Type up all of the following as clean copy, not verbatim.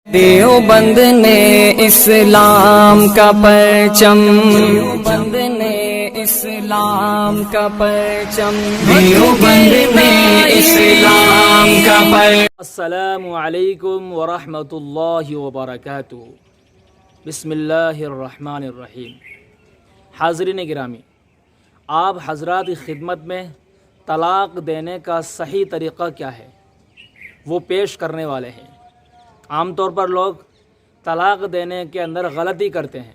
دیوبند نے اسلام کا پرچم، دیوبند نے اسلام کا پرچم، دیوبند نے اسلام کا پرچم۔ السلام علیکم ورحمۃ اللہ وبرکاتہ۔ بسم اللہ الرحمن الرحیم۔ حاضرین گرامی، آپ حضرات کی خدمت میں طلاق دینے کا صحیح طریقہ کیا ہے وہ پیش کرنے والے ہیں۔ عام طور پر لوگ طلاق دینے کے اندر غلطی کرتے ہیں،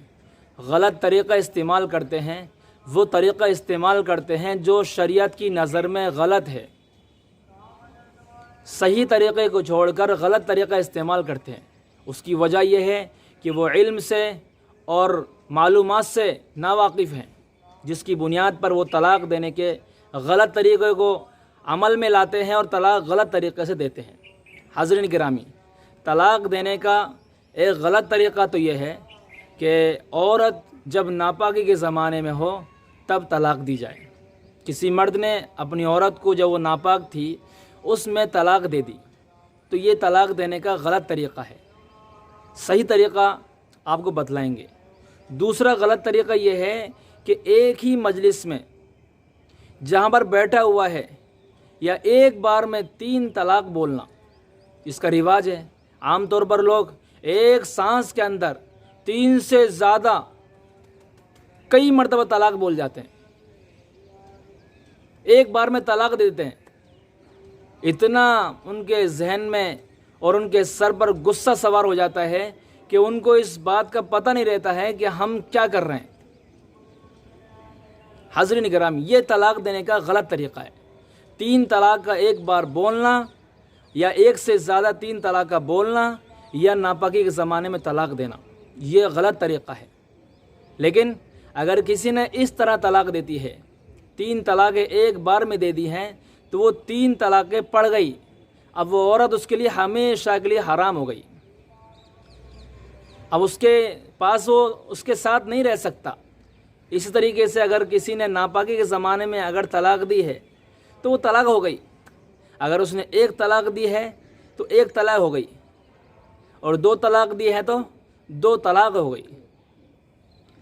غلط طریقہ استعمال کرتے ہیں، وہ طریقہ استعمال کرتے ہیں جو شریعت کی نظر میں غلط ہے، صحیح طریقے کو چھوڑ کر غلط طریقہ استعمال کرتے ہیں۔ اس کی وجہ یہ ہے کہ وہ علم سے اور معلومات سے ناواقف ہیں، جس کی بنیاد پر وہ طلاق دینے کے غلط طریقے کو عمل میں لاتے ہیں اور طلاق غلط طریقے سے دیتے ہیں۔ حاضرین گرامی، طلاق دینے کا ایک غلط طریقہ تو یہ ہے کہ عورت جب ناپاکی کے زمانے میں ہو تب طلاق دی جائے۔ کسی مرد نے اپنی عورت کو جب وہ ناپاک تھی اس میں طلاق دے دی، تو یہ طلاق دینے کا غلط طریقہ ہے۔ صحیح طریقہ آپ کو بتلائیں گے۔ دوسرا غلط طریقہ یہ ہے کہ ایک ہی مجلس میں جہاں پر بیٹھا ہوا ہے یا ایک بار میں 3 طلاق بولنا، اس کا رواج ہے۔ عام طور پر لوگ ایک سانس کے اندر 3 سے زیادہ کئی مرتبہ طلاق بول جاتے ہیں، ایک بار میں طلاق دے دیتے ہیں۔ اتنا ان کے ذہن میں اور ان کے سر پر غصہ سوار ہو جاتا ہے کہ ان کو اس بات کا پتہ نہیں رہتا ہے کہ ہم کیا کر رہے ہیں۔ حاضرین کرام، یہ طلاق دینے کا غلط طریقہ ہے۔ 3 طلاق کا ایک بار بولنا یا ایک سے زیادہ 3 طلاق کا بولنا یا ناپاکی کے زمانے میں طلاق دینا، یہ غلط طریقہ ہے۔ لیکن اگر کسی نے اس طرح طلاق دیتی ہے، 3 طلاقیں ایک بار میں دے دی ہیں، تو وہ 3 طلاقیں پڑ گئی، اب وہ عورت اس کے لیے ہمیشہ کے لیے حرام ہو گئی۔ اب اس کے پاس وہ اس کے ساتھ نہیں رہ سکتا۔ اسی طریقے سے اگر کسی نے ناپاکی کے زمانے میں اگر طلاق دی ہے تو وہ طلاق ہو گئی۔ اگر اس نے 1 طلاق دی ہے تو 1 طلاق ہو گئی، اور 2 طلاق دی ہے تو 2 طلاق ہو گئی۔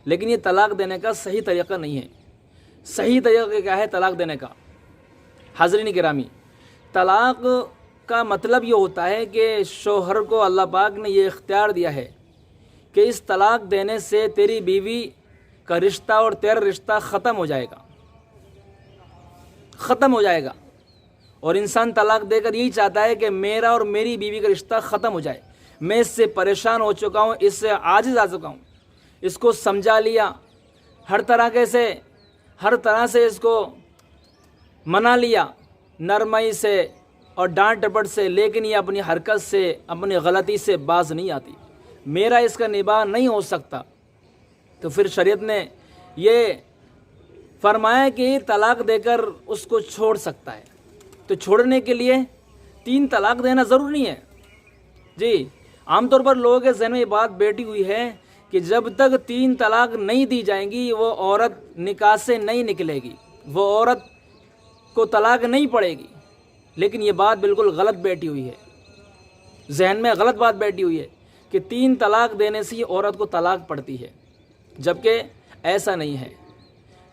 لیکن یہ طلاق دینے کا صحیح طریقہ نہیں ہے۔ صحیح طریقہ کیا ہے طلاق دینے کا؟ حاضرین گرامی، طلاق کا مطلب یہ ہوتا ہے کہ شوہر کو اللہ پاک نے یہ اختیار دیا ہے کہ اس طلاق دینے سے تیری بیوی کا رشتہ اور تیرا رشتہ ختم ہو جائے گا، ختم ہو جائے گا۔ اور انسان طلاق دے کر یہی چاہتا ہے کہ میرا اور میری بیوی کا رشتہ ختم ہو جائے۔ میں اس سے پریشان ہو چکا ہوں، اس سے عاجز آ چکا ہوں، اس کو سمجھا لیا، ہر طرح سے اس کو منا لیا، نرمائی سے اور ڈانٹ ڈپٹ سے، لیکن یہ اپنی حرکت سے، اپنی غلطی سے باز نہیں آتی، میرا اس کا نباہ نہیں ہو سکتا۔ تو پھر شریعت نے یہ فرمایا کہ طلاق دے کر اس کو چھوڑ سکتا ہے۔ تو چھوڑنے کے لیے 3 طلاق دینا ضروری نہیں ہے۔ جی، عام طور پر لوگوں کے ذہن میں یہ بات بیٹھی ہوئی ہے کہ جب تک 3 طلاق نہیں دی جائیں گی وہ عورت نکاح سے نہیں نکلے گی، وہ عورت کو طلاق نہیں پڑے گی۔ لیکن یہ بات بالکل غلط بیٹھی ہوئی ہے، ذہن میں غلط بات بیٹھی ہوئی ہے کہ 3 طلاق دینے سے ہی عورت کو طلاق پڑتی ہے، جبکہ ایسا نہیں ہے۔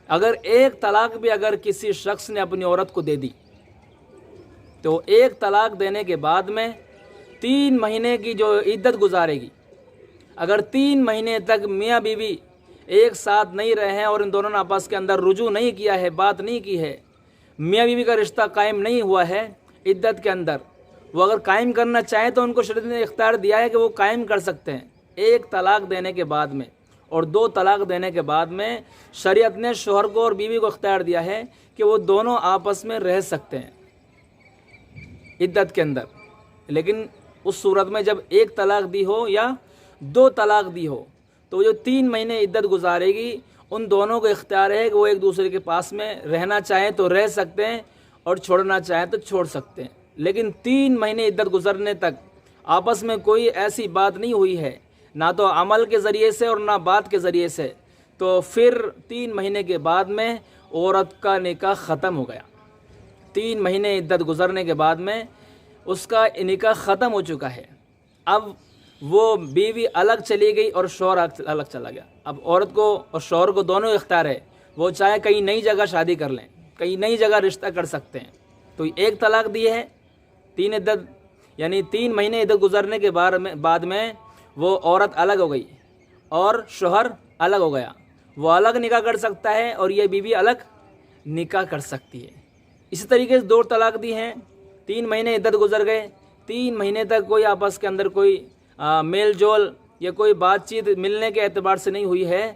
اگر 1 طلاق بھی اگر کسی شخص نے اپنی عورت کو دے دی تو 1 طلاق دینے کے بعد میں 3 مہینے کی جو عدت گزارے گی، اگر 3 مہینے تک میاں بیوی ایک ساتھ نہیں رہے ہیں اور ان دونوں نے آپس کے اندر رجوع نہیں کیا ہے، بات نہیں کی ہے، میاں بیوی کا رشتہ قائم نہیں ہوا ہے عدت کے اندر، وہ اگر قائم کرنا چاہیں تو ان کو شریعت نے اختیار دیا ہے کہ وہ قائم کر سکتے ہیں۔ 1 طلاق دینے کے بعد میں اور 2 طلاق دینے کے بعد میں شریعت نے شوہر کو اور بیوی کو اختیار دیا ہے کہ وہ دونوں آپس میں رہ سکتے ہیں عدت کے اندر۔ لیکن اس صورت میں جب 1 طلاق دی ہو یا 2 طلاق دی ہو تو جو 3 مہینے عدت گزارے گی، ان دونوں کو اختیار ہے کہ وہ ایک دوسرے کے پاس میں رہنا چاہیں تو رہ سکتے ہیں اور چھوڑنا چاہیں تو چھوڑ سکتے ہیں۔ لیکن 3 مہینے عدت گزرنے تک آپس میں کوئی ایسی بات نہیں ہوئی ہے، نہ تو عمل کے ذریعے سے اور نہ بات کے ذریعے سے، تو پھر 3 مہینے کے بعد میں عورت کا نکاح ختم ہو گیا۔ 3 مہینے عدت گزرنے کے بعد میں اس کا نکاح ختم ہو چکا ہے۔ اب وہ بیوی الگ چلی گئی اور شوہر الگ چلا گیا. اب عورت کو اور شوہر کو دونوں اختیار ہے، وہ چاہے کہیں نئی جگہ شادی کر لیں، کہیں نئی جگہ رشتہ کر سکتے ہیں. تو ایک طلاق دی ہے، 3 عدت یعنی 3 مہینے عدت گزرنے کے بعد میں وہ عورت الگ ہو گئی اور شوہر الگ ہو گیا. وہ الگ نکاح کر سکتا ہے اور یہ بیوی الگ نکاح کر سکتی ہے. اسی طریقے سے 2 طلاق دی ہیں. 3 مہینے عدت گزر گئے، 3 مہینے تک کوئی آپس کے اندر کوئی میل جول یا کوئی بات چیت ملنے کے اعتبار سے نہیں ہوئی ہے،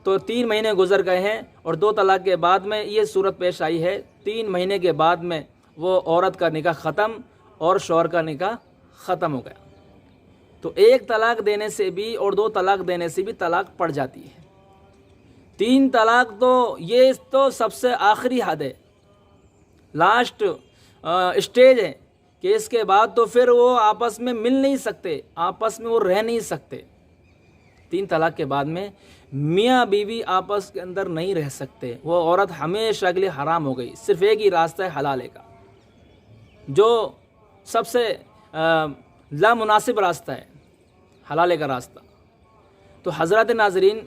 تو 3 مہینے گزر گئے ہیں اور 2 طلاق کے بعد میں یہ صورت پیش آئی ہے. 3 مہینے کے بعد میں وہ عورت کا نکاح ختم اور شوہر کا نکاح ختم ہو گیا. تو 1 طلاق دینے سے بھی اور 2 طلاق دینے سے بھی طلاق پڑ جاتی ہے. 3 طلاق تو یہ تو سب سے آخری حد ہے، لاسٹ اسٹیج ہے کہ اس کے بعد تو پھر وہ آپس میں مل نہیں سکتے، آپس میں وہ رہ نہیں سکتے. 3 طلاق کے بعد میں میاں بیوی آپس کے اندر نہیں رہ سکتے. وہ عورت ہمیشہ کے لیے حرام ہو گئی. صرف ایک ہی راستہ ہے حلالے کا، جو سب سے لامناسب راستہ ہے، حلالے کا راستہ. تو حضرات ناظرین،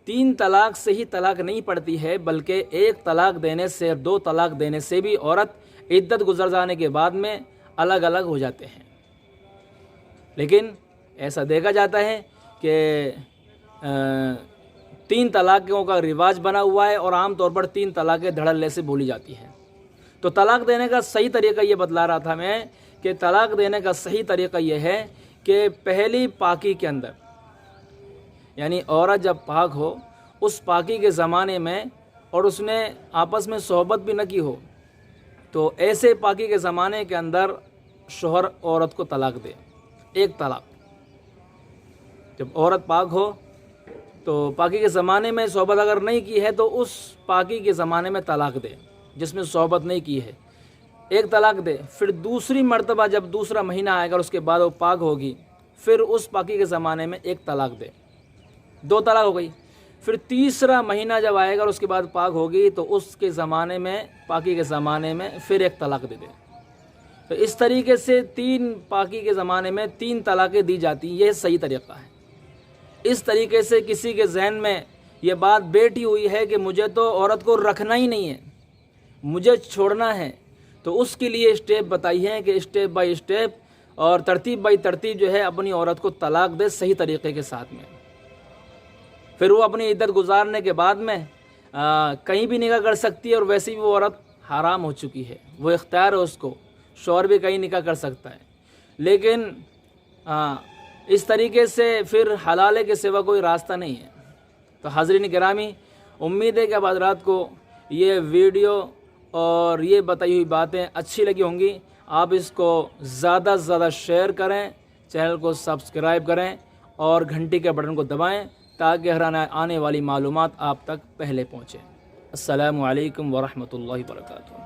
3 طلاق سے ہی طلاق نہیں پڑتی ہے، بلکہ 1 طلاق دینے سے 2 طلاق دینے سے بھی عورت عدت گزر جانے کے بعد میں الگ الگ ہو جاتے ہیں. لیکن ایسا دیکھا جاتا ہے کہ 3 طلاقوں کا رواج بنا ہوا ہے اور عام طور پر 3 طلاقیں دھڑلے سے بولی جاتی ہیں. تو طلاق دینے کا صحیح طریقہ یہ بتلا رہا تھا میں کہ طلاق دینے کا صحیح طریقہ یہ ہے کہ پہلی پاکی کے اندر، یعنی عورت جب پاک ہو، اس پاکی کے زمانے میں اور اس نے آپس میں صحبت بھی نہ کی ہو، تو ایسے پاکی کے زمانے کے اندر شوہر عورت کو طلاق دے. 1 طلاق. جب عورت پاک ہو تو پاکی کے زمانے میں صحبت اگر نہیں کی ہے تو اس پاکی کے زمانے میں طلاق دے. جس میں صحبت نہیں کی ہے 1 طلاق دے. پھر دوسری مرتبہ جب دوسرا مہینہ آئے گا، اس کے بعد وہ پاک ہوگی، پھر اس پاکی کے زمانے میں 1 طلاق دے. 2 طلاق ہو گئی. پھر تیسرا مہینہ جب آئے گا اور اس کے بعد پاک ہوگی تو اس کے زمانے میں، پاکی کے زمانے میں پھر 1 طلاق دے دے. تو اس طریقے سے 3 پاکی کے زمانے میں 3 طلاقیں دی جاتی. یہ صحیح طریقہ ہے. اس طریقے سے کسی کے ذہن میں یہ بات بیٹھی ہوئی ہے کہ مجھے تو عورت کو رکھنا ہی نہیں ہے، مجھے چھوڑنا ہے، تو اس کے لیے اسٹیپ بتائی ہے کہ اسٹیپ بائی اسٹیپ اور ترتیب بائی ترتیب جو ہے اپنی عورت کو طلاق دے صحیح طریقے کے ساتھ میں. پھر وہ اپنی عدت گزارنے کے بعد میں کہیں بھی نکاح کر سکتی ہے، اور ویسے بھی وہ عورت حرام ہو چکی ہے، وہ اختیار ہے اس کو. شوہر بھی کہیں نکاح کر سکتا ہے، لیکن اس طریقے سے پھر حلالے کے سوا کوئی راستہ نہیں ہے. تو حاضرین گرامی، امید ہے کہ اب حضرات کو یہ ویڈیو اور یہ بتائی ہوئی باتیں اچھی لگی ہوں گی. آپ اس کو زیادہ سے زیادہ شیئر کریں، چینل کو سبسکرائب کریں اور گھنٹی کے بٹن کو دبائیں تاکہ ہر آنے والی معلومات آپ تک پہلے پہنچیں. السلام علیکم ورحمۃ اللہ وبرکاتہ.